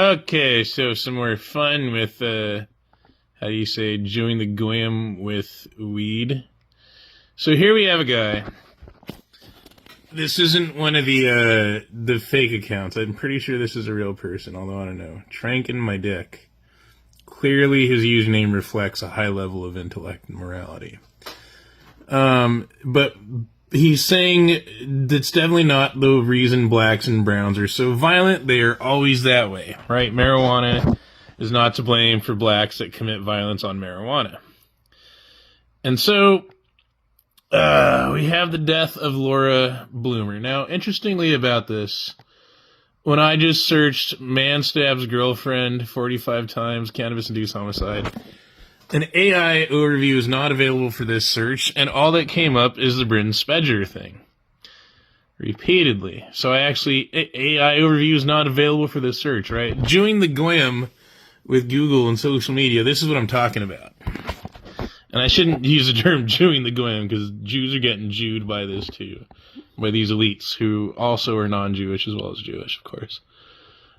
Okay, so some more fun with, how do you say, chewing the goyim with weed. So here we have a guy. This isn't one of the fake accounts. I'm pretty sure this is a real person, although I don't know. Trankin' my dick. Clearly his username reflects a high level of intellect and morality. But he's saying that's definitely not the reason blacks and browns are so violent. They are always that way, right? Marijuana is not to blame for blacks that commit violence on marijuana. And so, we have the death of Laura Bloomer. Now, interestingly about this, when I just searched man stabs girlfriend 45 times, cannabis-induced homicide, an AI overview is not available for this search, and all that came up is the Bryn Spedger thing. Repeatedly. So AI overview is not available for this search, right? Chewing the goyim with Google and social media, this is what I'm talking about. And I shouldn't use the term chewing the goyim, because Jews are getting Jewed by this too. By these elites, who also are non-Jewish as well as Jewish, of course.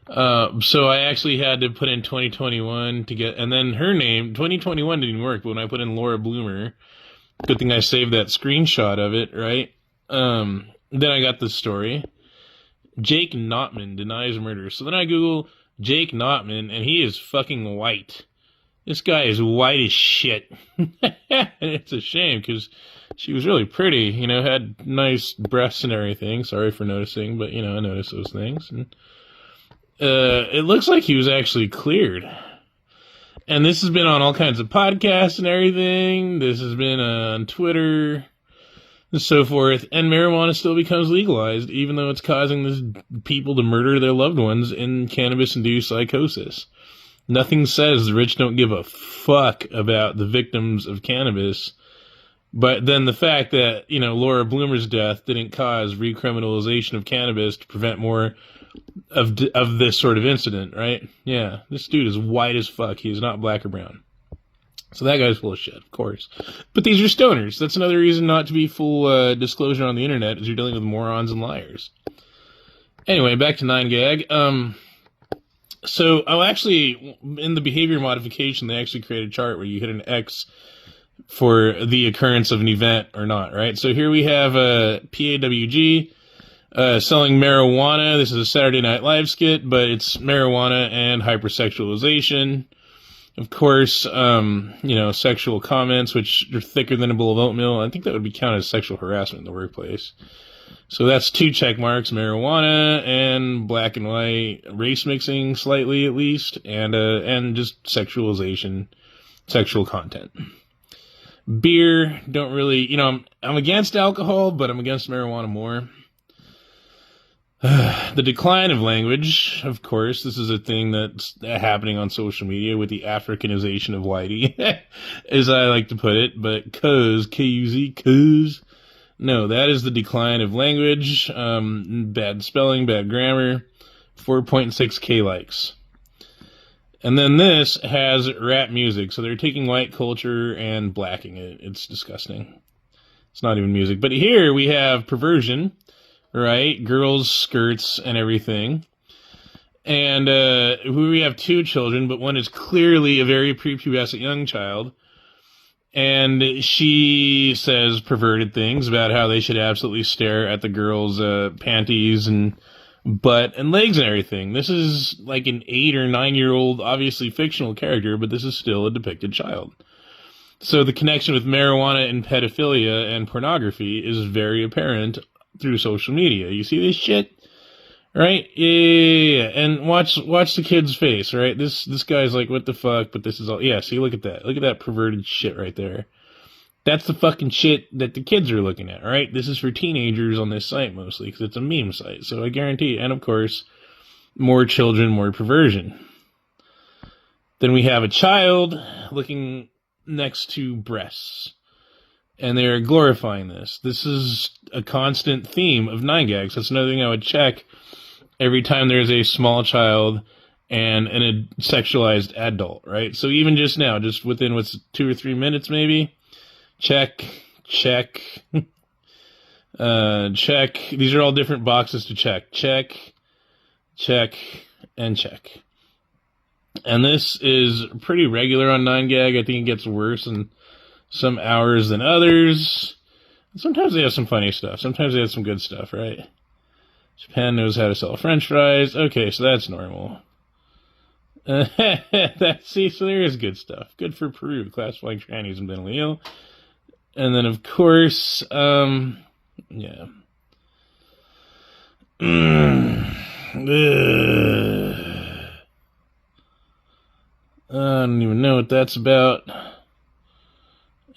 So I actually had to put in 2021 to get, and then her name, 2021 didn't work, but when I put in Laura Bloomer, good thing I saved that screenshot of it, right? Then I got this story. Jake Notman denies murder. So then I Google Jake Notman, and he is fucking white. This guy is white as shit. And it's a shame, because she was really pretty, had nice breasts and everything. Sorry for noticing, but, I noticed those things. And it looks like he was actually cleared. And this has been on all kinds of podcasts and everything. This has been on Twitter and so forth. And marijuana still becomes legalized, even though it's causing these people to murder their loved ones in cannabis-induced psychosis. Nothing says the rich don't give a fuck about the victims of cannabis. But then the fact that, Laura Bloomer's death didn't cause recriminalization of cannabis to prevent more of this sort of incident, right? Yeah, this dude is white as fuck. He is not black or brown. So that guy's full of shit, of course. But these are stoners. That's another reason not to be full disclosure on the internet, is you're dealing with morons and liars. Anyway, back to 9gag. So, actually, in the behavior modification, they actually create a chart where you hit an X for the occurrence of an event or not, right? So here we have PAWG selling marijuana. This is a Saturday Night Live skit, but it's marijuana and hypersexualization. Of course, sexual comments, which are thicker than a bowl of oatmeal. I think that would be counted as sexual harassment in the workplace. So that's 2 check marks, marijuana and black and white, race mixing slightly at least, and just sexualization, sexual content. Beer, don't really, I'm against alcohol, but I'm against marijuana more. The decline of language, of course, this is a thing that's happening on social media with the Africanization of whitey, as I like to put it, but K-U-Z, cuz. No, that is the decline of language, bad spelling, bad grammar, 4.6K likes. And then this has rap music, so they're taking white culture and blacking it. It's disgusting. It's not even music. But here we have perversion, right? Girls' skirts and everything. And we have 2 children, but one is clearly a very prepubescent young child. And she says perverted things about how they should absolutely stare at the girl's panties and butt and legs and everything. This is like an 8 or 9-year-old, obviously fictional character, but this is still a depicted child. So the connection with marijuana and pedophilia and pornography is very apparent through social media. You see this shit? Right? Yeah. And watch the kid's face, right? This guy's like, what the fuck? But this is all, yeah, see, look at that. Look at that perverted shit right there. That's the fucking shit that the kids are looking at, right? This is for teenagers on this site mostly, because it's a meme site. So I guarantee, and of course, more children, more perversion. Then we have a child looking next to breasts. And they're glorifying this. This is a constant theme of 9gags. That's another thing I would check every time there's a small child and a sexualized adult, right? So even just now, just within 2 or 3 minutes maybe, check, check, check. These are all different boxes to check. Check, check, and check. And this is pretty regular on 9gag. I think it gets worse in some hours than others. Sometimes they have some funny stuff. Sometimes they have some good stuff, right? Japan knows how to sell French fries. Okay, so that's normal. See, so there is good stuff. Good for Peru, classifying trannies and mentally ill. And then, of course, yeah. I don't even know what that's about.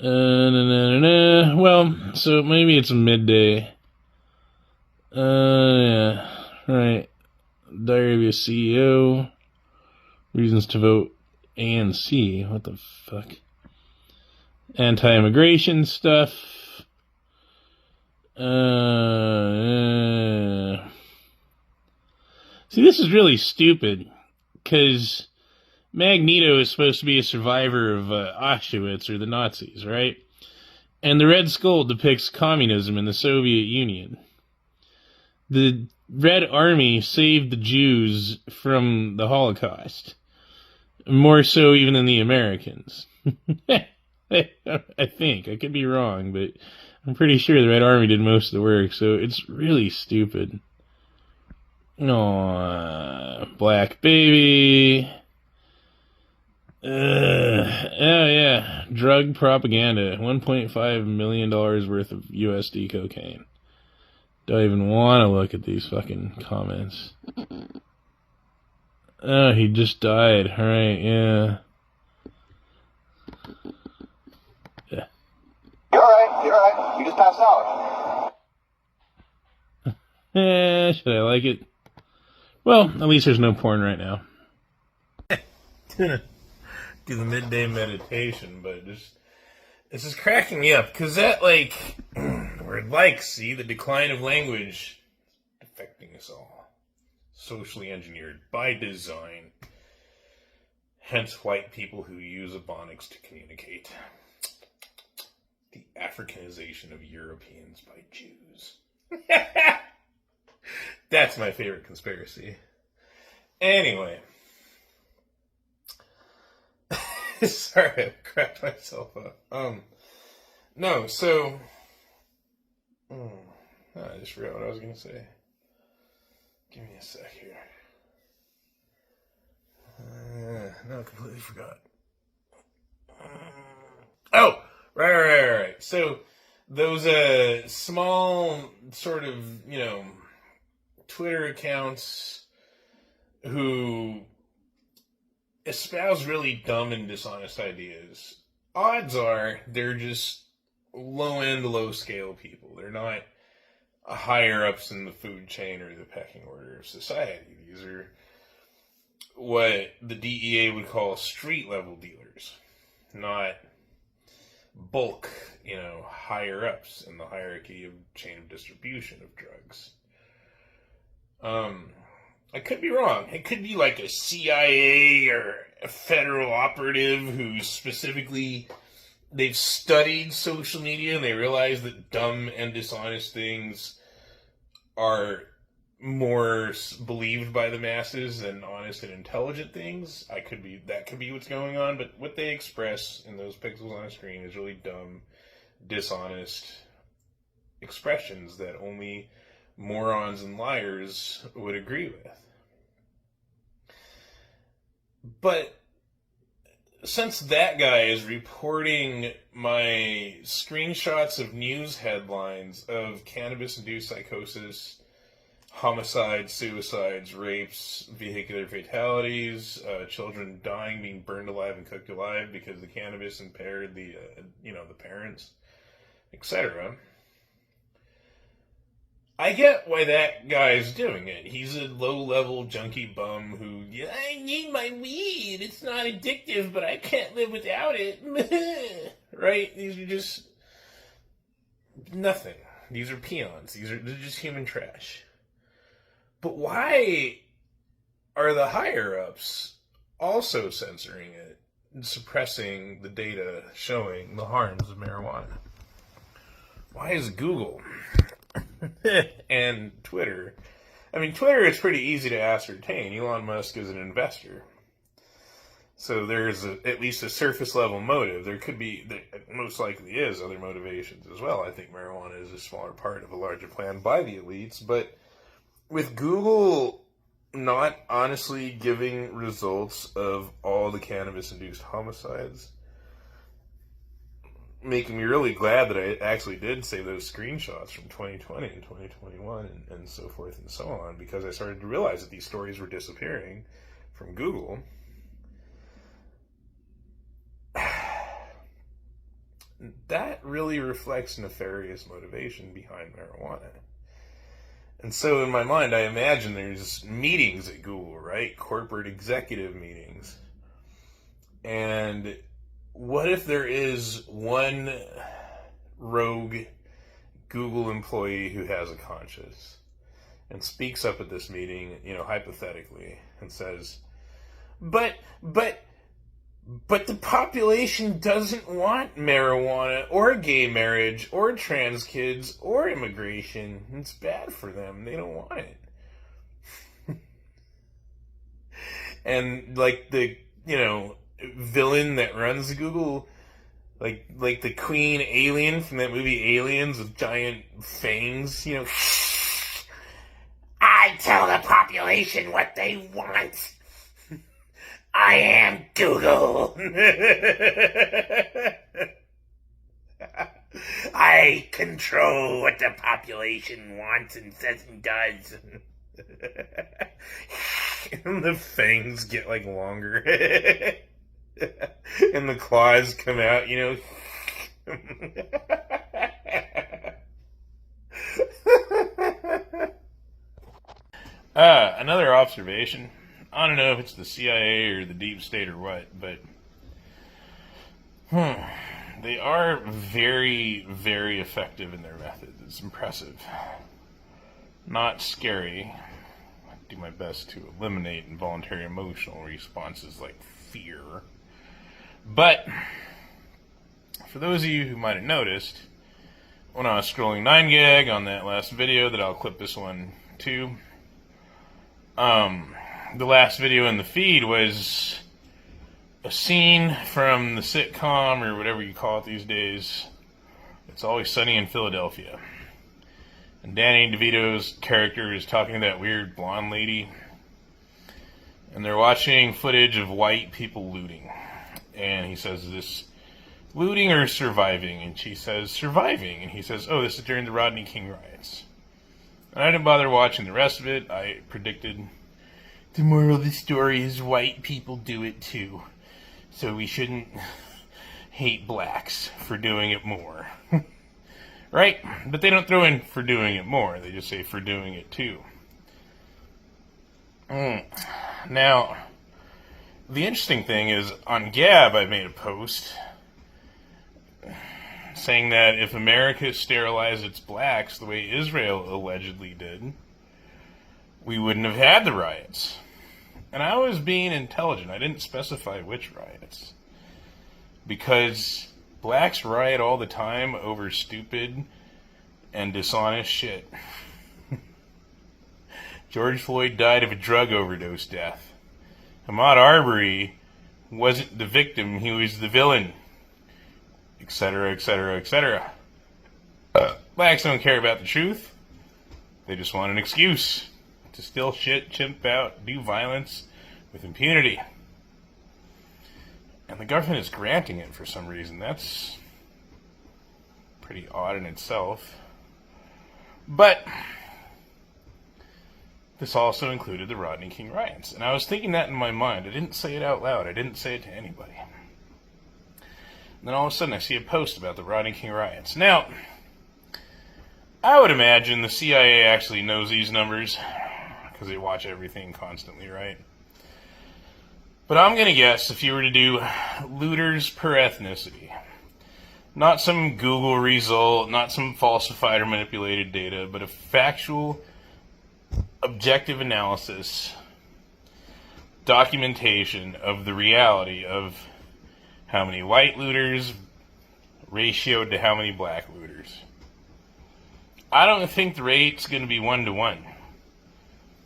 Well, so maybe it's a midday. Yeah, right. Diary of a CEO. Reasons to vote ANC. What the fuck? Anti-immigration stuff. See, this is really stupid, because Magneto is supposed to be a survivor of Auschwitz, or the Nazis, right? And the Red Skull depicts communism in the Soviet Union. The Red Army saved the Jews from the Holocaust. More so even than the Americans. I think. I could be wrong, but I'm pretty sure the Red Army did most of the work, so it's really stupid. Aww, Black Baby. Oh yeah, drug propaganda. $1.5 million worth of USD cocaine. Don't even want to look at these fucking comments. Oh, he just died. Alright, yeah. Yeah. You're alright. You just passed out. Should I like it? Well, at least there's no porn right now. Do the midday meditation, but this is cracking me up, because that, see, the decline of language affecting us all. Socially engineered by design. Hence white people who use Ebonics to communicate. The Africanization of Europeans by Jews. That's my favorite conspiracy. Anyway. Sorry, I cracked myself up. No, so... I just forgot what I was going to say. Give me a sec here. No, I completely forgot. Oh! Right. So, those small sort of, Twitter accounts who espouse really dumb and dishonest ideas, odds are they're just low-end, low-scale people. They're not higher-ups in the food chain or the pecking order of society. These are what the DEA would call street-level dealers, not bulk, higher-ups in the hierarchy of chain of distribution of drugs. I could be wrong. It could be like a CIA or a federal operative who specifically, they've studied social media and they realize that dumb and dishonest things are more believed by the masses than honest and intelligent things. That could be what's going on, but what they express in those pixels on a screen is really dumb, dishonest expressions that only morons and liars would agree with. But since that guy is reporting my screenshots of news headlines of cannabis-induced psychosis, homicides, suicides, rapes, vehicular fatalities, children dying, being burned alive and cooked alive because the cannabis impaired the parents, etc., I get why that guy's doing it. He's a low-level junkie bum who, I need my weed. It's not addictive, but I can't live without it. Right? These are just nothing. These are peons. They're just human trash. But why are the higher-ups also censoring it and suppressing the data showing the harms of marijuana? Why is Google and Twitter... Twitter, it's pretty easy to ascertain. Elon Musk is an investor. So there's at least a surface level motive. There could be, there most likely is, other motivations as well. I think marijuana is a smaller part of a larger plan by the elites. But with Google not honestly giving results of all the cannabis-induced homicides, making me really glad that I actually did save those screenshots from 2020 and 2021 and so forth and so on, because I started to realize that these stories were disappearing from Google. That really reflects nefarious motivation behind marijuana. And so in my mind, I imagine there's meetings at Google, right? Corporate executive meetings. And what if there is one rogue Google employee who has a conscience and speaks up at this meeting, hypothetically, and says, but the population doesn't want marijuana or gay marriage or trans kids or immigration. It's bad for them. They don't want it. And like the, villain that runs Google, like the queen alien from that movie Aliens with giant fangs, I tell the population what they want. I am Google. I control what the population wants and says and does. And the fangs get longer. And the claws come out, Another observation. I don't know if it's the CIA or the deep state or what, but they are very, very effective in their methods. It's impressive. Not scary. I do my best to eliminate involuntary emotional responses like fear. But for those of you who might have noticed, when I was scrolling 9gag on that last video that I'll clip this one too, the last video in the feed was a scene from the sitcom, or whatever you call it these days, It's Always Sunny in Philadelphia. And Danny DeVito's character is talking to that weird blonde lady. And they're watching footage of white people looting. And he says, is this looting or surviving? And she says, surviving. And he says, oh, this is during the Rodney King riots. And I didn't bother watching the rest of it. I predicted the moral of the story is white people do it too. So we shouldn't hate blacks for doing it more. Right? But they don't throw in for doing it more. They just say for doing it too. Now, the interesting thing is, on Gab I made a post saying that if America sterilized its blacks the way Israel allegedly did, we wouldn't have had the riots. And I was being intelligent. I didn't specify which riots. Because blacks riot all the time over stupid and dishonest shit. George Floyd died of a drug overdose death. Ahmaud Arbery wasn't the victim, he was the villain. Etc., etc., etc. Blacks don't care about the truth. They just want an excuse to steal shit, chimp out, do violence with impunity. And the government is granting it for some reason. That's pretty odd in itself. But this also included the Rodney King riots. And I was thinking that in my mind. I didn't say it out loud. I didn't say it to anybody. And then all of a sudden I see a post about the Rodney King riots. Now, I would imagine the CIA actually knows these numbers because they watch everything constantly, right? But I'm going to guess if you were to do looters per ethnicity, not some Google result, not some falsified or manipulated data, but a factual, objective analysis, documentation of the reality of how many white looters ratioed to how many black looters. I don't think the rate's going to be 1-to-1.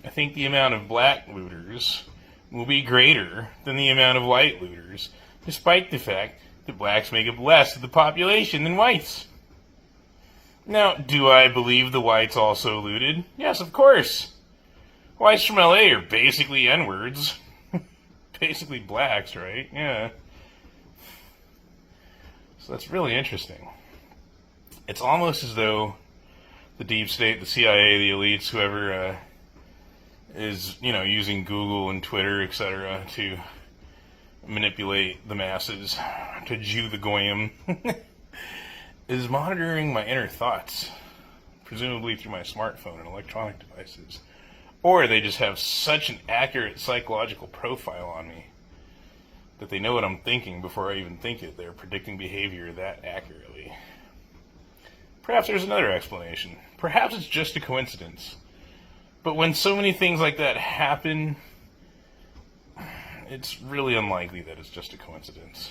I think the amount of black looters will be greater than the amount of white looters, despite the fact that blacks make up less of the population than whites. Now, do I believe the whites also looted? Yes, of course. Whites from LA are basically N-words. Basically blacks, right? Yeah. So that's really interesting. It's almost as though the deep state, the CIA, the elites, whoever is, using Google and Twitter, etc., to manipulate the masses, to Jew the goyim, is monitoring my inner thoughts, presumably through my smartphone and electronic devices. Or they just have such an accurate psychological profile on me that they know what I'm thinking before I even think it. They're predicting behavior that accurately. Perhaps there's another explanation. Perhaps it's just a coincidence. But when so many things like that happen, it's really unlikely that it's just a coincidence.